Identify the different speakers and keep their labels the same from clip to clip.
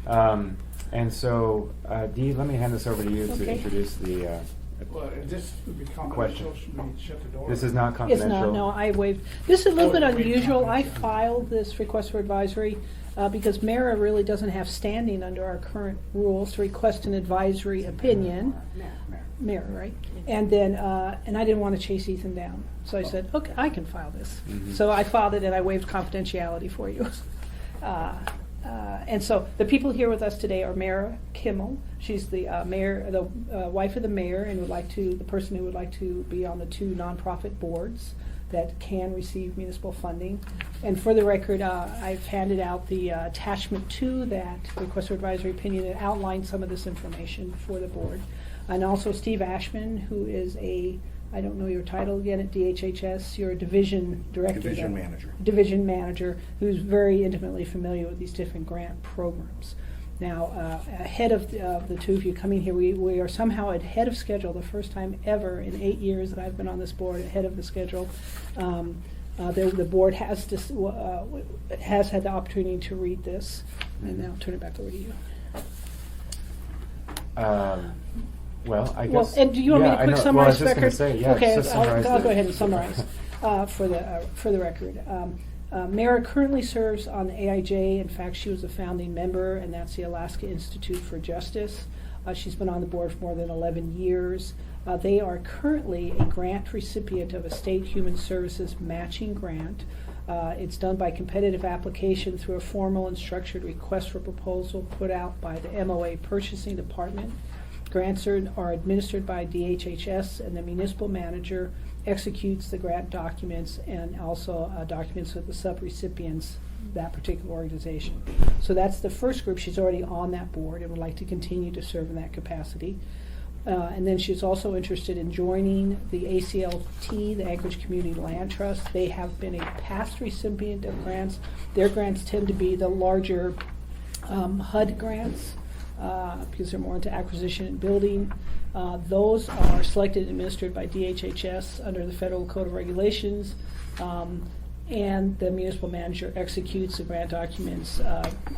Speaker 1: And so, Dee, let me hand this over to you to
Speaker 2: Okay.
Speaker 1: introduce the
Speaker 3: Well, this would be
Speaker 1: Question.
Speaker 3: confidential, should we shut the door?
Speaker 1: This is not
Speaker 2: It's
Speaker 1: confidential.
Speaker 2: not, no, I waived. This is a little bit
Speaker 3: Oh, you waived
Speaker 2: unusual. I
Speaker 3: confidentiality.
Speaker 2: filed this request for advisory because Mara really doesn't have standing under our current rules to request an advisory opinion. Mara, right? And then, and I didn't want to chase Ethan down. So I said, okay, I can file this.
Speaker 1: Mhm.
Speaker 2: So I filed it and I waived confidentiality for you. And so the people here with us today are Mara Kimmel. She's the mayor, the wife of the mayor, and the person who would like to be on the 2 nonprofit boards that can receive municipal funding. And for the record, I've handed out the attachment to that request for advisory opinion that outlines some of this information for the board. And also Steve Ashman, who is I don't know your title again at DHHS, you're a division director.
Speaker 4: Division manager.
Speaker 2: Division manager, who's very intimately familiar with these different grant programs. Now, ahead of the two of you coming here, we are somehow ahead of schedule, the first time ever in 8 years that I've been on this board, ahead of the schedule. The board has had the opportunity to read this, and now I'll turn it back over to you.
Speaker 1: Well, I
Speaker 2: Well,
Speaker 1: guess.
Speaker 2: and do you want me to
Speaker 1: I
Speaker 2: quick
Speaker 1: know.
Speaker 2: summarize
Speaker 1: Well, I was just
Speaker 2: record?
Speaker 1: gonna say, yeah,
Speaker 2: Okay,
Speaker 1: just
Speaker 2: I'll
Speaker 1: summarize
Speaker 2: go ahead and summarize for the record. Mara currently serves on the AIJ. In fact, she was a founding member, and that's the Alaska Institute for Justice. She's been on the board for more than 11 years. They are currently a grant recipient of a state human services matching grant. It's done by competitive application through a formal and structured request for proposal put out by the MOA Purchasing Department. Grants are administered by DHHS, and the municipal manager executes the grant documents and also documents with the sub-recipients, that particular organization. So that's the first group. She's already on that board and would like to continue to serve in that capacity. And then she's also interested in joining the ACLT, the Anchorage Community Land Trust. They have been a past recipient of grants. Their grants tend to be the larger HUD grants, because they're more into acquisition and building. Those are selected and administered by DHHS under the Federal Code of Regulations, and the municipal manager executes the grant documents,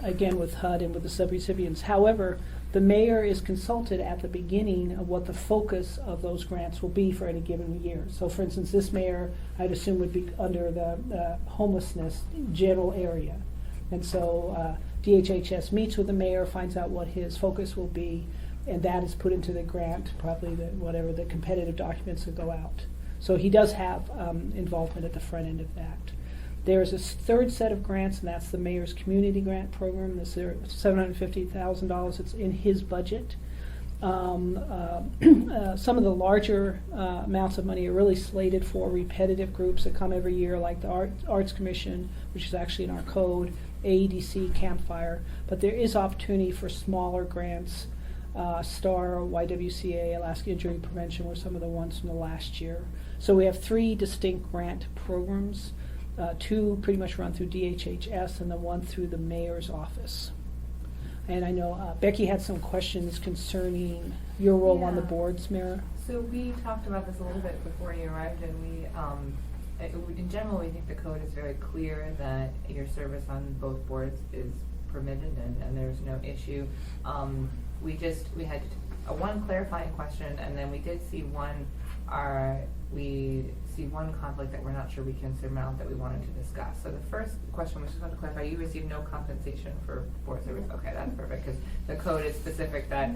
Speaker 2: again with HUD and with the subrecipients. However, the mayor is consulted at the beginning of what the focus of those grants will be for any given year. So for instance, this mayor, I'd assume, would be under the homelessness general area. And so DHHS meets with the mayor, finds out what his focus will be, and that is put into the grant, probably whatever the competitive documents that go out. So he does have involvement at the front end of that. There's a third set of grants, and that's the mayor's community grant program. This is $750,000. It's in his budget. Some of the larger amounts of money are really slated for repetitive groups that come every year, like the Arts Commission, which is actually in our code, AEDC, Campfire. But there is opportunity for smaller grants. STAR, YWCA, Alaska Injury Prevention were some of the ones from the last year. So we have 3 distinct grant programs. 2 pretty much run through DHHS, and the 1 through the mayor's office. And I know Becky had some questions concerning your role on the
Speaker 5: Yeah.
Speaker 2: boards, Mara.
Speaker 5: So we talked about this a little bit before you arrived, and in general, we think the code is very clear that your service on both boards is permitted and there's no issue. We had one clarifying question, and then we did see one conflict that we're not sure we can surmount that we wanted to discuss. So the first question, we just want to clarify, you receive no compensation for board service. Okay, that's perfect, because the code is specific that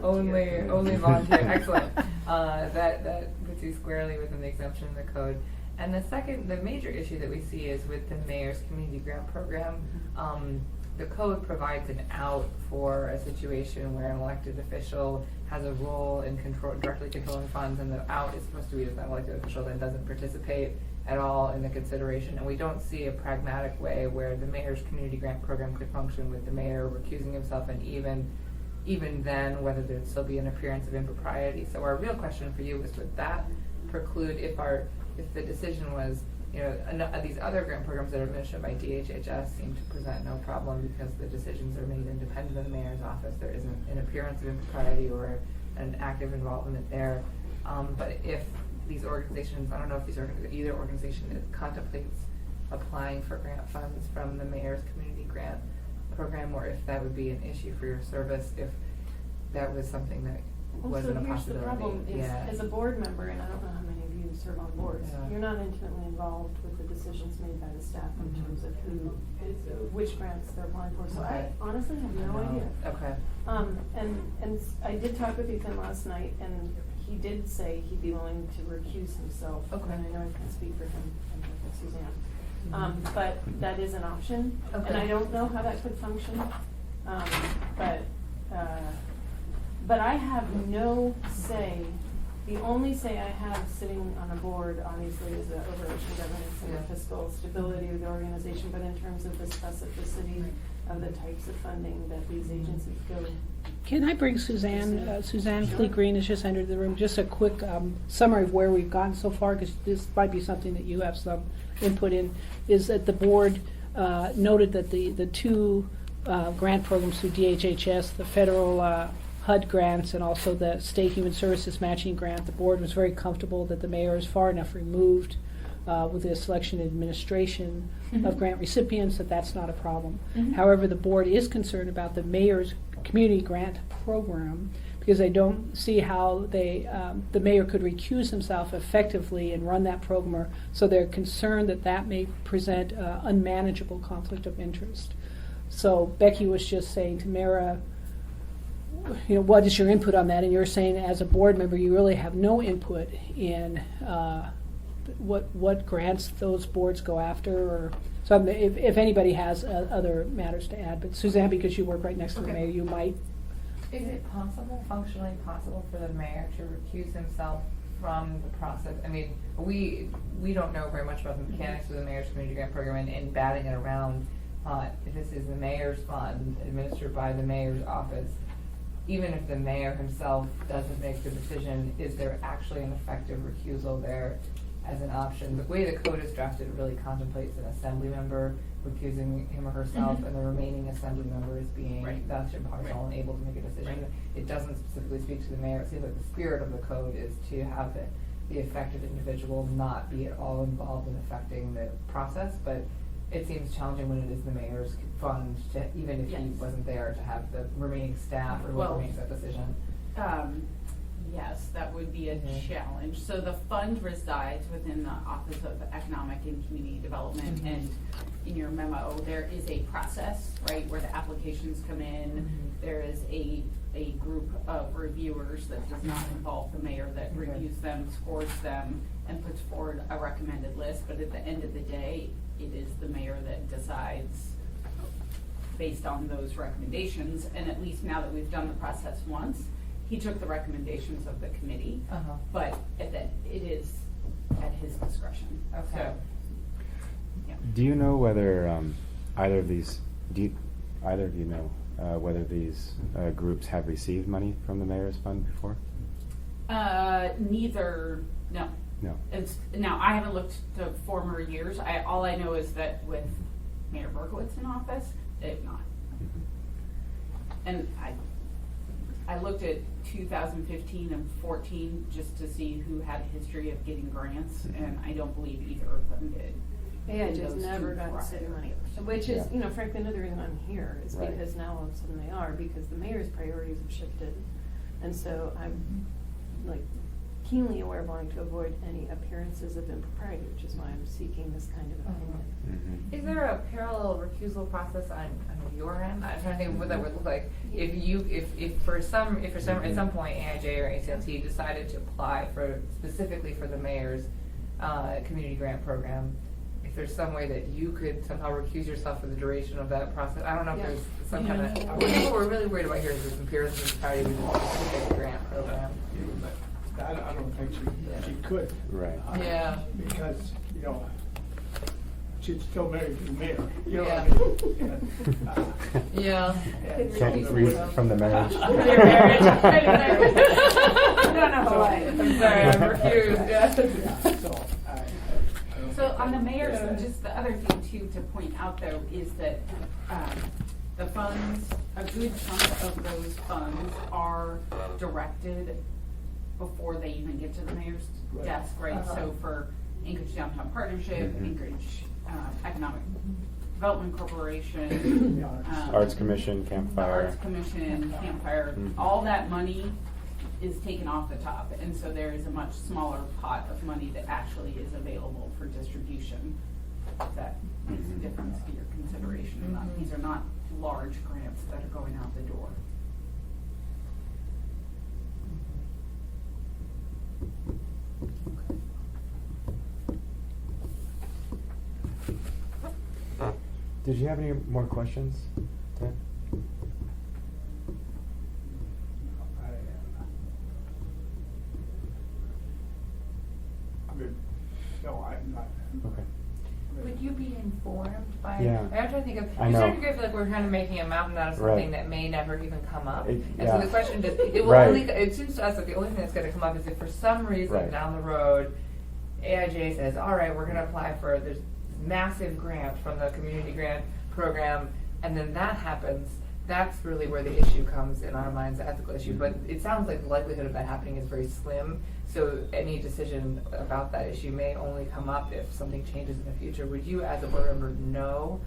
Speaker 5: only volunteer. Excellent. That puts you squarely within the exemption in the code. And the major issue that we see is with the mayor's community grant program. The code provides an out for a situation where an elected official has a role in directly controlling funds, and the out is supposed to be that an elected official then doesn't participate at all in the consideration. And we don't see a pragmatic way where the mayor's community grant program could function with the mayor recusing himself, and even then, whether there'd still be an appearance of impropriety. So our real question for you is, would that preclude if the decision was, these other grant programs that are administered by DHHS seem to present no problem because the decisions are made independent of the mayor's office. There isn't an appearance of impropriety or an active involvement there. But if these organizations, I don't know if either organization contemplates applying for grant funds from the mayor's community grant program, or if that would be an issue for your service, if that was something that wasn't a
Speaker 4: So here's the
Speaker 5: possibility.
Speaker 4: problem, is
Speaker 5: Yeah.
Speaker 4: as a board member, and I don't know how many of you serve on boards,
Speaker 5: Yeah.
Speaker 4: you're not intimately involved with the decisions made by the staff in
Speaker 5: Mhm.
Speaker 4: terms of which grants they're applying for, so I
Speaker 5: Okay.
Speaker 4: honestly have no idea.
Speaker 5: Okay.
Speaker 4: And I did talk with Ethan last night, and he did say he'd be willing to recuse himself.
Speaker 5: Okay.
Speaker 4: And I know I can speak for him and for Suzanne.
Speaker 5: Mhm.
Speaker 4: But that is an option, and
Speaker 5: Okay.
Speaker 4: I don't know how that could function. But I have no say. The only say I have sitting on a board, obviously, is the overarching governance and
Speaker 5: Yeah.
Speaker 4: the fiscal stability of the organization, but in terms of the specificity of the types of funding that these agencies go.
Speaker 2: Can I bring Suzanne? Suzanne Fleet Green has just entered the room. Just a quick summary of where we've gotten so far, because this might be something that you have some input in, is that the board noted that the two grant programs through DHHS, the federal HUD grants and also the state human services matching grant, the board was very comfortable that the mayor is far enough removed with the selection and administration of grant recipients that that's not a problem.
Speaker 4: Mhm.
Speaker 2: However, the board is concerned about the mayor's community grant program because they don't see how the mayor could recuse himself effectively and run that program. So they're concerned that that may present unmanageable conflict of interest. So Becky was just saying to Mara, what is your input on that? And you're saying as a board member, you really have no input in what grants those boards go after, or so if anybody has other matters to add. But Suzanne, because you work right next to the
Speaker 5: Okay.
Speaker 2: mayor, you might.
Speaker 5: Is it possible, functionally possible, for the mayor to recuse himself from the process? I mean, we don't know very much about the mechanics of the mayor's community grant program and batting it around. If this is the mayor's fund administered by the mayor's office, even if the mayor himself doesn't make the decision, is there actually an effective recusal there as an option? The way the code is drafted, it really contemplates an assembly member recusing him or herself,
Speaker 4: Mhm.
Speaker 5: and the remaining assembly members being
Speaker 4: Right.
Speaker 5: thus impartial and able to make a decision.
Speaker 4: Right.
Speaker 5: It doesn't specifically speak to the mayor. It seems like the spirit of the code is to have the affected individual not be at all involved in affecting the process, but it seems challenging when it is the mayor's fund to, even if he
Speaker 6: Yes.
Speaker 5: wasn't there, to have the remaining staff or
Speaker 6: Well,
Speaker 5: whoever makes that decision.
Speaker 6: Yes, that would be a
Speaker 5: Mhm.
Speaker 6: challenge. So the fund resides within the Office of Economic and Community Development,
Speaker 5: Mhm.
Speaker 6: and in your memo, there is a process, right, where the applications come in.
Speaker 5: Mhm.
Speaker 6: There is a group of reviewers that does not involve the mayor that
Speaker 5: Okay.
Speaker 6: reviews them, scores them, and puts forward a recommended list. But at the end of the day, it is the mayor that decides based on those recommendations. And at least now that we've done the process once, he took the recommendations of the committee,
Speaker 5: Uh-huh.
Speaker 6: but it is at his discretion.
Speaker 5: Okay.
Speaker 6: So, yeah.
Speaker 1: Do you know whether either of these, either of you know whether these groups have received money from the mayor's fund before?
Speaker 6: Neither, no.
Speaker 1: No.
Speaker 6: Now, I haven't looked to former years. All I know is that with Mayor Berkowitz in office, they've not.
Speaker 1: Mhm.
Speaker 6: And I looked at 2015 and 14 just to see who had a history of getting grants, and I don't believe either of them did.
Speaker 4: AIJ's
Speaker 6: Those
Speaker 4: never
Speaker 6: two
Speaker 4: gotten city
Speaker 6: prior
Speaker 4: money,
Speaker 6: years.
Speaker 4: which is,
Speaker 1: Yeah.
Speaker 4: frankly, another reason I'm here is
Speaker 1: Right.
Speaker 4: because now all of a sudden they are, because the mayor's priorities have shifted. And so I'm like keenly aware of wanting to avoid any appearances of impropriety, which is why I'm seeking this kind of opinion.
Speaker 1: Mhm.
Speaker 5: Is there a parallel recusal process on your end? I'm trying to think of what that would look like. If for some, at some point AIJ or ACLT decided to apply specifically for the mayor's community grant program, if there's some way that you could somehow recuse yourself for the duration of that process, I don't know if
Speaker 4: Yeah.
Speaker 5: there's some kind of,
Speaker 4: Yeah.
Speaker 5: what we're really worried about here is this appearance of parity with a specific grant program.
Speaker 3: I don't think she could.
Speaker 1: Right.
Speaker 5: Yeah.
Speaker 3: Because, she'd still marry the mayor, you know what I
Speaker 5: Yeah.
Speaker 3: mean? And,
Speaker 5: Yeah.
Speaker 3: and
Speaker 1: Can't
Speaker 3: so-
Speaker 1: read from the marriage.
Speaker 5: Your marriage. No,
Speaker 4: Hawaii.
Speaker 5: I'm sorry, I'm recused, yeah.
Speaker 3: Yeah, so, I don't
Speaker 6: So
Speaker 3: think
Speaker 6: on the
Speaker 3: that-
Speaker 6: mayor's, just the other thing too to point out though is that the funds, a good chunk of those funds are directed before they even get to the mayor's
Speaker 3: Right.
Speaker 6: desk, right?
Speaker 5: Uh-huh.
Speaker 6: So for Anchorage Downtown Partnership,
Speaker 1: Mhm.
Speaker 6: Anchorage Economic Development Corporation,
Speaker 3: Yeah.
Speaker 1: Arts Commission,
Speaker 6: the
Speaker 1: Campfire.
Speaker 6: Arts Commission, Campfire,
Speaker 1: Mhm.
Speaker 6: all that money is taken off the top, and so there is a much smaller pot of money that actually is available for distribution. If that makes a
Speaker 1: Mhm.
Speaker 6: difference to your consideration or not.
Speaker 5: Mhm.
Speaker 6: These are not large grants that are going out the door.
Speaker 1: Did you have any more questions, Ted?
Speaker 3: I mean, no, I'm not.
Speaker 1: Okay.
Speaker 5: Would you be informed by?
Speaker 1: Yeah.
Speaker 5: I'm trying to think of.
Speaker 1: I
Speaker 5: To a certain
Speaker 1: know.
Speaker 5: degree, I feel like we're kind of making a mountain out of
Speaker 1: Right.
Speaker 5: something that may never even come up.
Speaker 1: It-
Speaker 5: And
Speaker 1: yeah.
Speaker 5: so the question is, it will
Speaker 1: Right.
Speaker 5: only. It seems to us that the only thing that's going to come up is if for some reason
Speaker 1: Right.
Speaker 5: down the road, AIJ says, "All right, we're going to apply for this massive grant from the community grant program," and then that happens. That's really where the issue comes in our minds, the ethical issue. But it sounds like the likelihood of that happening is very slim. So any decision about that issue may only come up if something changes in the future. Would you, as a board member, know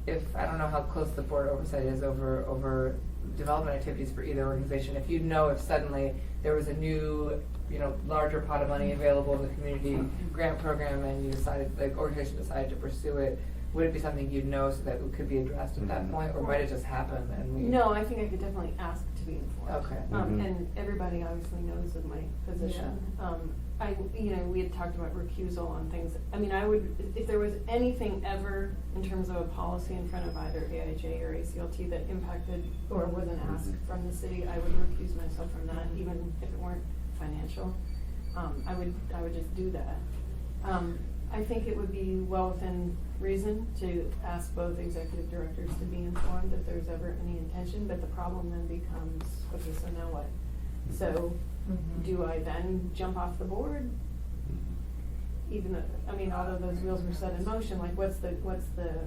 Speaker 5: if, I don't know how close the board oversight is over development activities for either organization, if you know if suddenly there was a new, larger pot of money available in the community grant program and you decided, the organization decided to pursue it, would it be something you'd know so that it could be addressed at that
Speaker 1: Mhm.
Speaker 5: point, or might it just happen and we?
Speaker 4: No, I think I could definitely ask to be informed.
Speaker 5: Okay.
Speaker 1: Mhm.
Speaker 4: And everybody obviously knows of my position. We had talked about recusal on things. I mean, I would, if there was anything ever in terms of a policy in front of either AIJ or ACLT that impacted or was an ask from the city, I would recuse myself from that, even if it weren't financial. I would just do that. I think it would be well within reason to ask both executive directors to be informed if there's ever any intention, but the problem then becomes, okay, so now what? So,
Speaker 5: Mhm.
Speaker 4: do I then jump off the board? Even though, all of those wheels were set in motion, like what's the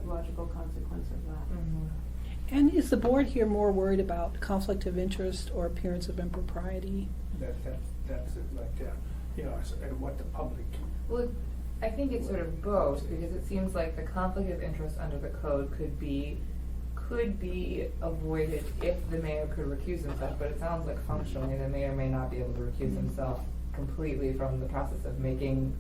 Speaker 4: logical consequence of that?
Speaker 5: Mhm.
Speaker 2: And is the board here more worried about conflict of interest or appearance of impropriety?
Speaker 3: That's it, like, and what the public.
Speaker 5: Well, I think it's sort of both, because it seems like the conflict of interest under the code could be avoided if the mayor could recuse himself, but it sounds like functionally the mayor may not be able to recuse himself completely from the process of making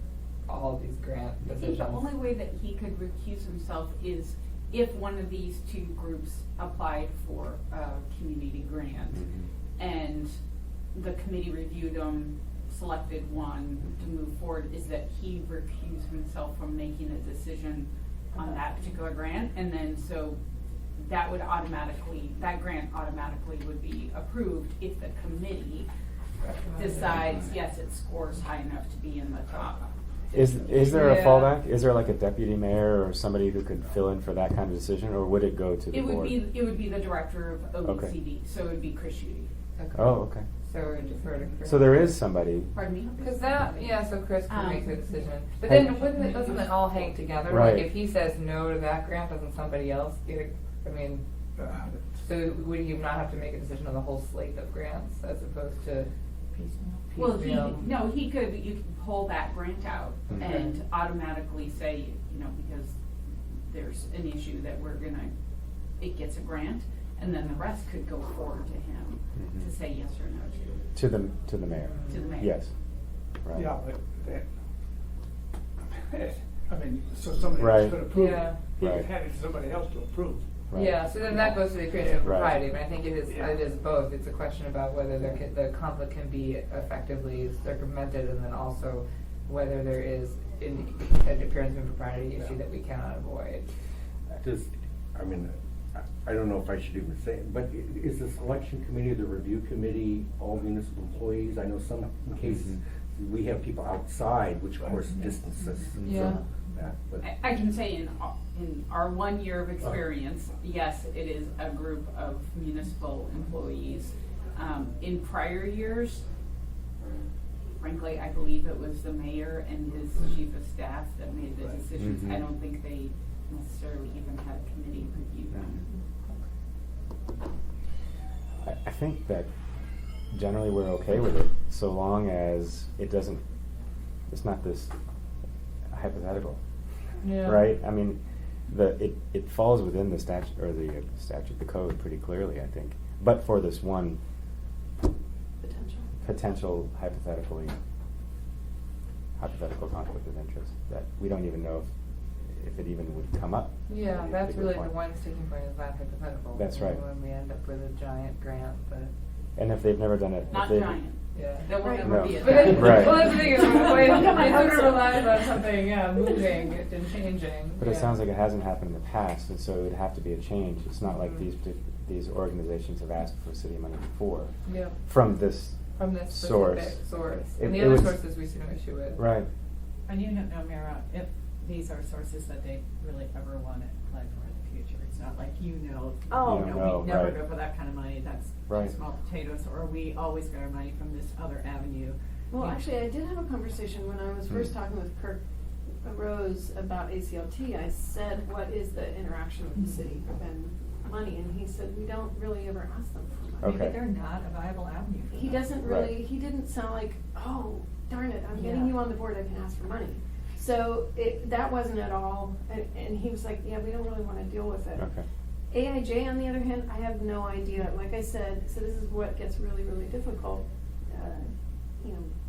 Speaker 5: all of these grant
Speaker 6: I think
Speaker 5: decisions.
Speaker 6: the only way that he could recuse himself is if one of these two groups applied for a community grant and the committee reviewed them, selected one to move forward, is that he recused himself from making a decision on that particular grant, and then so that grant automatically would be approved if the committee decides, yes, it scores high enough to be in the top.
Speaker 1: Is there a
Speaker 5: Yeah.
Speaker 1: fallback? Is there like a deputy mayor or somebody who could fill in for that kind of decision, or would it go to the
Speaker 6: It would
Speaker 1: board?
Speaker 6: be the director of
Speaker 1: Okay.
Speaker 6: OECD, so it would be Chris Schutte.
Speaker 5: Okay.
Speaker 1: Oh, okay.
Speaker 5: So we defer to Chris.
Speaker 1: So there is somebody.
Speaker 6: Pardon me?
Speaker 5: Because so Chris can make the decision. But
Speaker 1: Hey.
Speaker 5: then doesn't it all hang together?
Speaker 1: Right.
Speaker 5: Like if he says no to that grant, doesn't somebody else get it? So would he not have to make a decision on the whole slate of grants as opposed to
Speaker 6: Well,
Speaker 5: piecemeal?
Speaker 6: you could pull that grant out
Speaker 1: Mhm.
Speaker 6: and automatically say, because there's an issue that it gets a grant, and then the rest could go forward to him
Speaker 1: Mhm.
Speaker 6: to say yes or no
Speaker 1: To the mayor.
Speaker 6: to the mayor.
Speaker 1: Yes. Right.
Speaker 3: Yeah, but so somebody
Speaker 1: Right.
Speaker 3: else could approve it.
Speaker 5: Yeah.
Speaker 3: He could
Speaker 1: Right.
Speaker 3: hand it to somebody else to approve.
Speaker 1: Right.
Speaker 5: Yeah, so then that goes to the creative
Speaker 1: Right.
Speaker 5: propriety, but I think it
Speaker 3: Yeah.
Speaker 5: is both. It's a question about whether the conflict can be effectively circumvented, and then also whether there is an appearance of impropriety issue that we cannot avoid.
Speaker 7: I don't know if I should even say it, but is the selection committee, the review committee, all municipal employees? I know some cases, we have people outside, which of course distances
Speaker 5: Yeah.
Speaker 7: from that, but.
Speaker 6: I can say in our 1 year of experience, yes, it is a group of municipal employees. In prior years, frankly, I believe it was the mayor and his chief of staff that made the decisions.
Speaker 1: Mhm.
Speaker 6: I don't think they necessarily even had a committee review them.
Speaker 1: I think that generally we're okay with it, so long as it's not this hypothetical,
Speaker 5: Yeah.
Speaker 1: right? I mean, it falls within the statute, or the code pretty clearly, I think. But for this one potential hypothetical conflict of interest that we don't even know if it even would come up.
Speaker 5: Yeah,
Speaker 1: Is
Speaker 5: that's
Speaker 1: a good
Speaker 5: really
Speaker 1: point.
Speaker 5: the one sticking point is that hypothetical.
Speaker 1: That's right.
Speaker 5: When we end up with a giant grant, but.
Speaker 1: And if they've never done it,
Speaker 6: Not
Speaker 1: if they,
Speaker 6: giant.
Speaker 5: Yeah.
Speaker 6: There will
Speaker 4: Right.
Speaker 6: never
Speaker 1: No.
Speaker 6: be a
Speaker 5: But it,
Speaker 6: giant.
Speaker 1: Right.
Speaker 5: well, that's the thing, is it
Speaker 4: Right.
Speaker 5: sort of relies on something, moving and changing.
Speaker 1: But it
Speaker 5: yeah.
Speaker 1: sounds like it hasn't happened in the past, and so it would have to be a change. It's not like these organizations have asked for city money before
Speaker 5: Yeah.
Speaker 1: from this
Speaker 5: From this
Speaker 1: source.
Speaker 5: specific source.
Speaker 1: It-
Speaker 5: And the
Speaker 1: it
Speaker 5: other
Speaker 1: was-
Speaker 5: sources we see no issue with.
Speaker 1: Right.
Speaker 8: And you don't know, Mara, if these are sources that they really ever want to apply for in the future. It's not like
Speaker 4: Oh.
Speaker 1: You don't know,
Speaker 8: we never
Speaker 1: right.
Speaker 8: go for that kind of money, that's
Speaker 1: Right.
Speaker 8: small potatoes, or we always get our money from this other avenue.
Speaker 4: Well,
Speaker 8: Yeah.
Speaker 4: actually, I did have a conversation when I was first talking with Kirk Rose about ACLT. I said, what is the interaction with the city and money? And he said, we don't really ever ask them for money.
Speaker 1: Okay.
Speaker 8: Maybe they're not a viable avenue for
Speaker 4: He
Speaker 8: them.
Speaker 4: doesn't
Speaker 1: Right.
Speaker 4: really, he didn't sound like, oh, darn it, I'm getting
Speaker 8: Yeah.
Speaker 4: you on the board, I can ask for money. So that wasn't at all, and he was like, yeah, we don't really wanna deal with it.
Speaker 1: Okay.
Speaker 4: AIJ, on the other hand, I have no idea. Like I said, so this is what gets really, really difficult.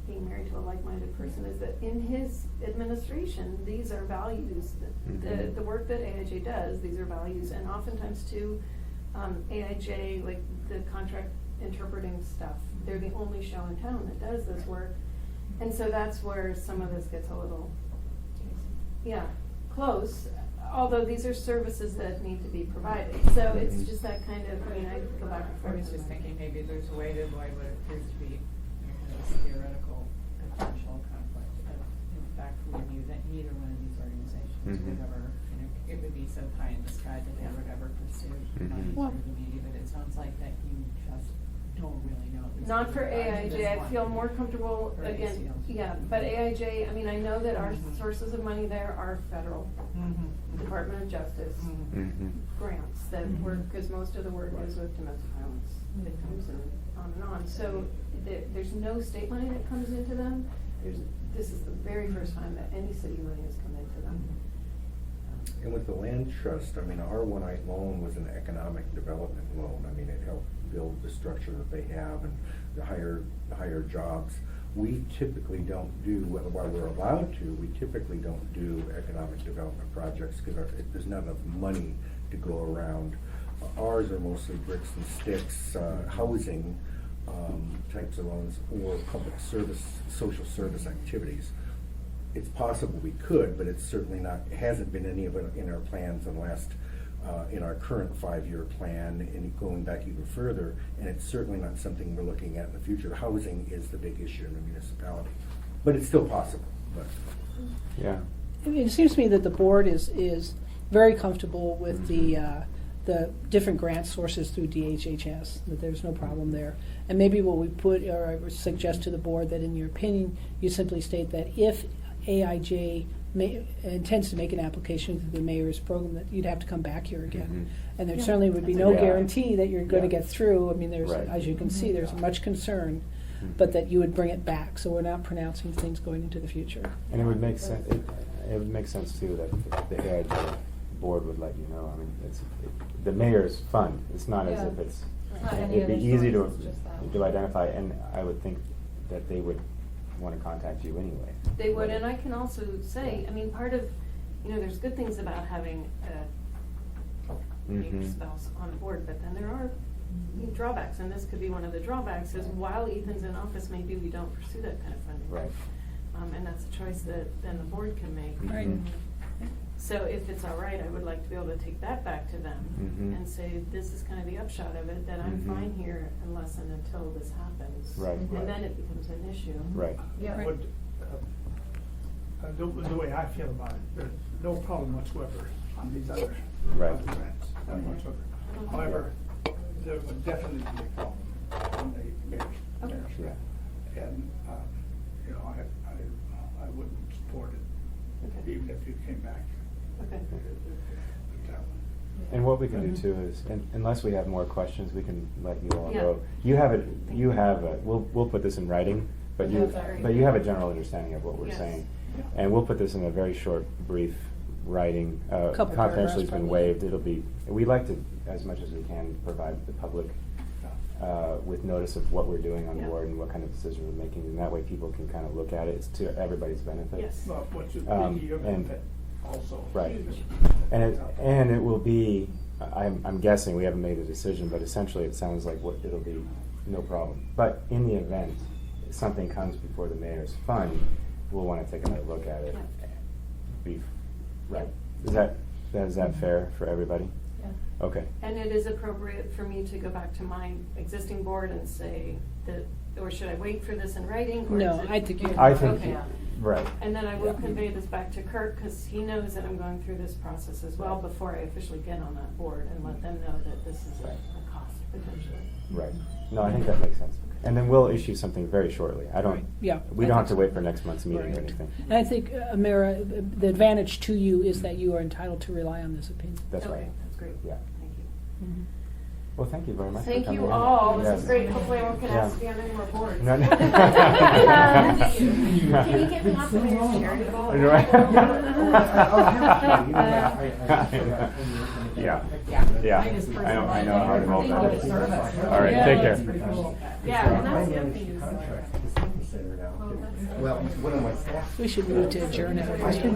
Speaker 4: Being married to a like-minded person is that in his administration, these are values.
Speaker 1: Mhm.
Speaker 4: The work that AIJ does, these are values, and oftentimes too, AIJ, like the contract interpreting stuff, they're the only show in town that does this work, and so that's where some of this gets a little, yeah, close. Although these are services that need to be provided, so it's
Speaker 1: Mhm.
Speaker 4: just that kind of, I go back and
Speaker 8: I
Speaker 4: forth.
Speaker 8: was just thinking maybe there's a way to avoid what appears to be this theoretical potential conflict. If in fact we knew that neither one of these organizations
Speaker 1: Mhm.
Speaker 8: would ever, it would be so pie in the sky that they would ever pursue money
Speaker 1: Mhm.
Speaker 2: Well-
Speaker 8: through the media, but it sounds like that you just don't really know. at least
Speaker 4: Not for
Speaker 8: with regard to
Speaker 4: AIJ,
Speaker 8: this
Speaker 4: I
Speaker 8: one.
Speaker 4: feel more comfortable,
Speaker 8: Or
Speaker 4: again,
Speaker 8: ACLT.
Speaker 4: yeah, but AIJ, I mean, I know that our
Speaker 8: Mhm.
Speaker 4: sources of money there are federal,
Speaker 8: Mhm.
Speaker 4: Department of Justice
Speaker 8: Mhm.
Speaker 1: Mm-hmm.
Speaker 4: grants that
Speaker 8: Mhm.
Speaker 4: work, because most of the work is with domestic violence victims and on and on. So there's no state money that comes into them. This is the very first time that any city money has come into them.
Speaker 7: And with the land trust, I mean, our one-night loan was an economic development loan. I mean, it helped build the structure that they have and the higher jobs. We typically don't do, while we're allowed to, we typically don't do economic development projects because there's not enough money to go around. Ours are mostly bricks and sticks, housing types of loans, or public service, social service activities. It's possible we could, but it's certainly not, it hasn't been any of it in our plans in our current 5-year plan, and going back even further, and it's certainly not something we're looking at in the future. Housing is the big issue in the municipality, but it's still possible, but.
Speaker 1: Yeah.
Speaker 2: I mean, it seems to me that the board is very comfortable with the different grant sources through DHHS, that there's no problem there. And maybe what we put, or I would suggest to the board that in your opinion, you simply state that if AIJ intends to make an application through the mayor's program, that you'd have to come back here again.
Speaker 1: Mhm.
Speaker 2: And there
Speaker 4: Yeah.
Speaker 2: certainly would be no
Speaker 1: Yeah.
Speaker 2: guarantee that you're going to
Speaker 1: Yeah.
Speaker 2: get through. I mean, there's,
Speaker 1: Right.
Speaker 2: as you can see, there's much concern, but that you would bring it back, so we're not pronouncing things going into the future.
Speaker 1: And it would make sense. It would make sense too that the AIJ board would let you know. I mean, the mayor's fund. It's not as
Speaker 5: Yeah.
Speaker 1: if it's.
Speaker 5: Not any
Speaker 1: It'd be
Speaker 5: other
Speaker 1: easy
Speaker 5: source, it's just that.
Speaker 1: to identify, and I would think that they would want to contact you anyway.
Speaker 4: They would, and I can also say, I mean, part of, there's good things about having a neighbor
Speaker 1: Mhm.
Speaker 4: spouse on board, but then there are drawbacks, and this could be one of the drawbacks, is while Ethan's in office, maybe we don't pursue that kind of funding.
Speaker 1: Right.
Speaker 4: And that's a choice that then the board can make.
Speaker 2: Right.
Speaker 1: Mhm.
Speaker 4: So if it's all right, I would like to be able to take that back to them
Speaker 1: Mhm.
Speaker 4: and say, this is kind of the upshot of it, that I'm
Speaker 1: Mhm.
Speaker 4: fine here unless and until this happens.
Speaker 1: Right.
Speaker 4: And then it becomes an issue.
Speaker 1: Right.
Speaker 5: Yeah.
Speaker 3: But, the way I feel about it, there's no problem whatsoever on these other
Speaker 1: Right.
Speaker 3: grants, none whatsoever. However, there would definitely be a problem on the mayor's.
Speaker 4: Okay.
Speaker 1: Yeah.
Speaker 3: And, I wouldn't support it,
Speaker 4: Okay.
Speaker 3: even if you came back.
Speaker 4: Okay.
Speaker 3: with that one.
Speaker 1: And what we can do too is, unless we have more questions, we can let you all
Speaker 4: Yeah.
Speaker 1: go. We'll put this in writing, but you
Speaker 4: Sorry.
Speaker 1: have a general understanding of what we're
Speaker 4: Yes.
Speaker 1: saying.
Speaker 3: Yeah.
Speaker 1: And we'll put this in a very short, brief writing.
Speaker 2: Couple
Speaker 1: Confidentiality has
Speaker 2: paragraphs,
Speaker 1: been
Speaker 2: probably.
Speaker 1: waived. It'll be, we like to, as much as we can, provide the public with notice of what we're doing on
Speaker 4: Yeah.
Speaker 1: board and what kind of decisions we're making, and that way people can kind of look at it. It's to everybody's benefit.
Speaker 4: Yes.
Speaker 3: Well, what should
Speaker 1: Um,
Speaker 3: be your
Speaker 1: and-
Speaker 3: benefit also.
Speaker 1: Right. And it will be, I'm guessing, we haven't made a decision, but essentially it sounds like it'll be no problem. But in the event something comes before the mayor's fund, we'll want to take another look at it. Right. Is that fair for everybody?
Speaker 4: Yeah.
Speaker 1: Okay.
Speaker 4: And it is appropriate for me to go back to my existing board and say that, or should I wait for this in writing? Or
Speaker 2: No,
Speaker 4: is it-
Speaker 2: I think you-
Speaker 1: I think,
Speaker 4: Okay.
Speaker 1: right.
Speaker 4: And then I will
Speaker 2: Yeah.
Speaker 4: convey this back to Kirk, because he knows that I'm going through this process as well before I officially get on that board, and let them know that this is
Speaker 1: Right.
Speaker 4: a cost potentially.
Speaker 1: Right. No, I think that makes sense. And then we'll issue something very shortly.
Speaker 2: Right. Yeah,
Speaker 1: We
Speaker 2: I
Speaker 1: don't have
Speaker 2: think
Speaker 1: to
Speaker 2: so.
Speaker 1: wait for next month's meeting or
Speaker 2: Right.
Speaker 1: anything.
Speaker 2: And I think, Amara, the advantage to you is that you are entitled to rely on this opinion.
Speaker 1: That's
Speaker 4: Okay,
Speaker 1: right.
Speaker 4: that's great.
Speaker 1: Yeah.
Speaker 4: Thank you.
Speaker 2: Mhm.
Speaker 1: Well, thank you very much. for
Speaker 4: Thank
Speaker 1: coming
Speaker 4: you
Speaker 1: in.
Speaker 4: all. This
Speaker 1: Yes.
Speaker 4: is great. Hopefully I won't get asked to
Speaker 1: Yeah.
Speaker 4: be on any more boards.
Speaker 1: No, no.
Speaker 4: Can you get me off the mayor's charitable?
Speaker 1: Yeah, yeah, I know how involved that is. All right, take care.
Speaker 4: Yeah, and that's the other thing is.
Speaker 7: Well, one of my staff.
Speaker 2: We should move to adjourn if we're going to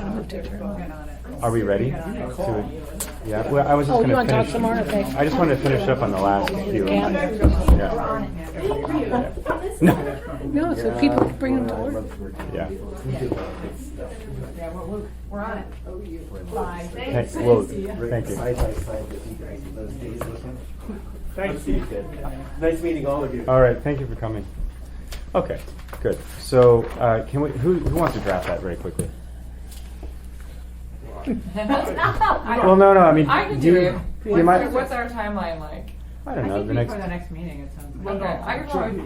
Speaker 2: move to adjourn.
Speaker 1: Are we ready? Yeah, well, I was just
Speaker 2: Oh,
Speaker 1: gonna
Speaker 2: you want to talk
Speaker 1: finish-
Speaker 2: some more? Okay.
Speaker 1: I just wanted to finish up on the last few.
Speaker 2: Yeah.
Speaker 1: Yeah. No.
Speaker 2: No, so people bring them to order.
Speaker 1: Yeah.
Speaker 8: Yeah, we're on it. Bye.
Speaker 1: Thank, well, thank you.
Speaker 7: Side by side with you guys those days with him.
Speaker 3: Thank you.
Speaker 7: Nice meeting all of you.
Speaker 1: All right, thank you for coming. Okay, good. So, can we, who wants to draft that very quickly? Well, no, I mean,
Speaker 5: I can
Speaker 1: do
Speaker 5: do
Speaker 1: you,
Speaker 5: it.
Speaker 1: you might,
Speaker 5: What's our timeline like?
Speaker 1: I don't know, the next,
Speaker 8: Before the next meeting, it sounds like.
Speaker 5: Okay, I can probably,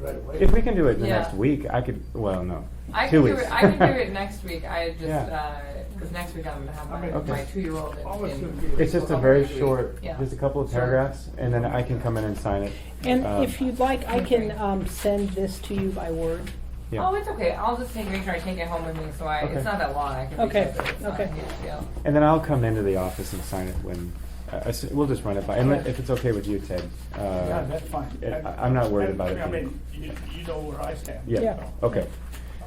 Speaker 3: Right away.
Speaker 1: if we can do it the
Speaker 5: Yeah.
Speaker 1: next week, I could, well, no,
Speaker 5: I
Speaker 1: 2
Speaker 5: can do
Speaker 1: weeks.
Speaker 5: it, I can do it next week, I just,
Speaker 1: Yeah.
Speaker 5: because next week I'm gonna have my,
Speaker 1: Okay.
Speaker 5: my 2-year-old
Speaker 3: Always
Speaker 5: in.
Speaker 3: gonna be-
Speaker 1: It's just a very short,
Speaker 5: Yeah.
Speaker 1: just a couple of
Speaker 5: Sure.
Speaker 1: paragraphs, and then I can come in and sign it.
Speaker 2: And
Speaker 1: Um,
Speaker 2: if you'd like, I can send this to you by Word.
Speaker 1: Yeah.
Speaker 5: Oh, it's okay, I'll just make sure I take it home with me, so
Speaker 1: Okay.
Speaker 5: it's not that long, I can
Speaker 2: Okay,
Speaker 5: recheck it, it's not a
Speaker 2: okay.
Speaker 5: huge deal.
Speaker 1: And then I'll come into the office and sign it when, we'll just run it by, and if it's okay with you, Ted.
Speaker 3: Yeah, that's fine.
Speaker 1: I'm not worried about it
Speaker 3: I
Speaker 1: being-
Speaker 3: mean, you know where I stand.
Speaker 1: Yeah,
Speaker 2: Yeah.
Speaker 1: okay.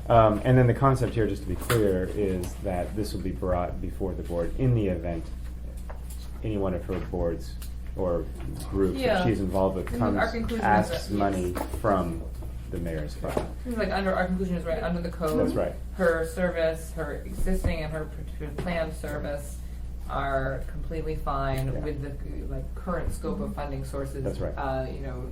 Speaker 1: And then the concept here, just to be clear, is that this will be brought before the board in the event any one of her boards or groups that
Speaker 5: Yeah.
Speaker 1: she's involved with
Speaker 5: Our
Speaker 1: comes,
Speaker 5: conclusion is
Speaker 1: asks
Speaker 5: that-
Speaker 1: money from the mayor's fund.
Speaker 5: It's like under, our conclusion is right, under the code.
Speaker 1: That's right.
Speaker 5: Her service, her existing and her planned service are completely fine
Speaker 1: Yeah.
Speaker 5: with the, like, current scope of funding sources.
Speaker 1: That's right.
Speaker 5: You know,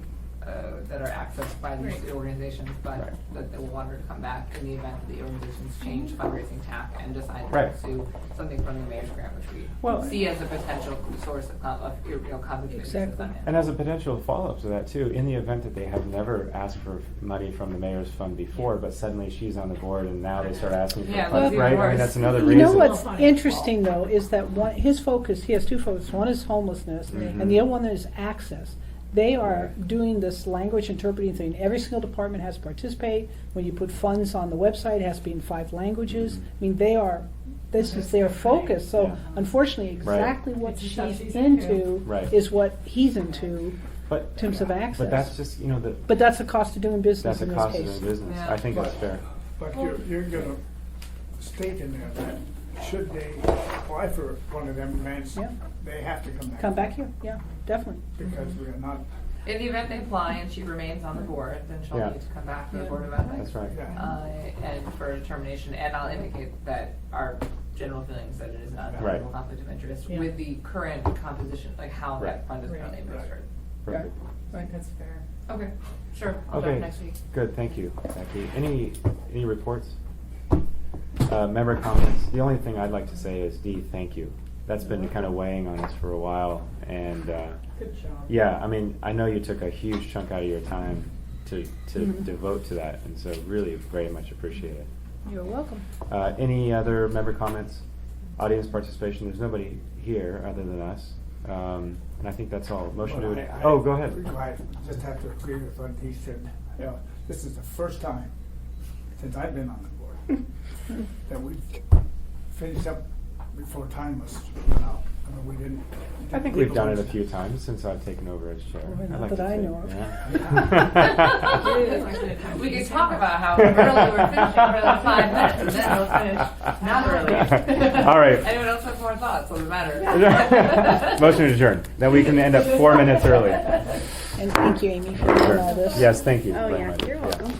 Speaker 5: that are accessed by these organizations, but
Speaker 1: Right.
Speaker 5: that they will want her to come back in the event that the organizations change fundraising tack and decide to
Speaker 1: Right.
Speaker 5: pursue something from the mayor's grant, which we
Speaker 1: Well-
Speaker 5: see as a potential source of, compensation.
Speaker 2: Exactly.
Speaker 1: And as a potential follow-up to that too, in the event that they have never asked for money from the mayor's fund before, but suddenly she's on the board and now they start asking for
Speaker 5: Yeah,
Speaker 1: funds,
Speaker 5: that's
Speaker 1: right?
Speaker 5: even
Speaker 1: I mean,
Speaker 5: worse.
Speaker 1: that's another
Speaker 2: You
Speaker 1: reason.
Speaker 2: know what's interesting, though, is that his focus, he has two focuses. One is homelessness,
Speaker 1: Mhm.
Speaker 2: and the other one is access. They are doing this language interpreting thing. Every single department has to participate. When you put funds on the website, it has to be in 5 languages. I mean, this is their focus. So
Speaker 1: Yeah.
Speaker 2: unfortunately,
Speaker 1: Right.
Speaker 2: exactly what
Speaker 8: It's
Speaker 2: she's
Speaker 8: stuff she's
Speaker 2: into
Speaker 8: into.
Speaker 1: Right.
Speaker 2: is what he's into
Speaker 1: But,
Speaker 2: in terms of access.
Speaker 1: but that's just, you know,
Speaker 2: But that's the cost of doing business
Speaker 1: that's a
Speaker 2: in this
Speaker 1: cost of
Speaker 2: case.
Speaker 1: doing business.
Speaker 5: Yeah.
Speaker 1: I think that's fair.
Speaker 3: But you're gonna state in there that should they apply for one of them grants,
Speaker 2: Yeah.
Speaker 3: they have to come back.
Speaker 2: Come back here, yeah, definitely.
Speaker 3: Because we are not,
Speaker 5: In the event they apply and she remains on the board, then she'll
Speaker 1: Yeah.
Speaker 5: need to come back to the
Speaker 2: Yeah.
Speaker 5: Board of Ethics.
Speaker 1: That's right.
Speaker 3: yeah.
Speaker 5: And for a determination, and I'll indicate that our general feelings that it is not a
Speaker 1: Right.
Speaker 5: conflict of interest
Speaker 2: Yeah.
Speaker 5: with the current composition, like how
Speaker 1: Right.
Speaker 5: that fund is currently
Speaker 8: Right.
Speaker 5: administered.
Speaker 1: Perfect.
Speaker 8: Right, that's fair.
Speaker 5: Okay, sure, I'll
Speaker 1: Okay,
Speaker 5: talk next week.
Speaker 1: good, thank you, Becky. Any reports? Member comments? The only thing I'd like to say is, Dee, thank you. That's been kind of weighing on us for a while, and,
Speaker 8: Good job.
Speaker 1: yeah, I mean, I know you took a huge chunk out of your time to
Speaker 2: Mhm.
Speaker 1: devote to that, and so really very much appreciate it.
Speaker 2: You're welcome.
Speaker 1: Any other member comments? Audience participation? There's nobody here other than us. And I think that's all. Motion
Speaker 3: Well,
Speaker 1: to,
Speaker 3: I-
Speaker 1: oh, go ahead.
Speaker 3: I just have to agree with what he said. You know, this is the first time since I've been on the board that we've finish up before time was run out. I mean, we didn't.
Speaker 1: I think we've done it a few times since I've taken over as chair.
Speaker 2: Well, not
Speaker 1: I'd like
Speaker 2: that
Speaker 1: to
Speaker 2: I
Speaker 1: think,
Speaker 2: know of.
Speaker 1: yeah.
Speaker 5: We could talk about how early we're finishing for like 5 minutes, and then we'll finish not early.
Speaker 1: All right.
Speaker 5: Anyone else have more thoughts on the matter?
Speaker 1: Motion adjourned. Then we can end up 4 minutes early.
Speaker 2: And thank you, Amy, for doing all this.
Speaker 1: Yes, thank you
Speaker 9: Oh,
Speaker 1: very
Speaker 9: yeah,
Speaker 1: much.
Speaker 9: you're welcome.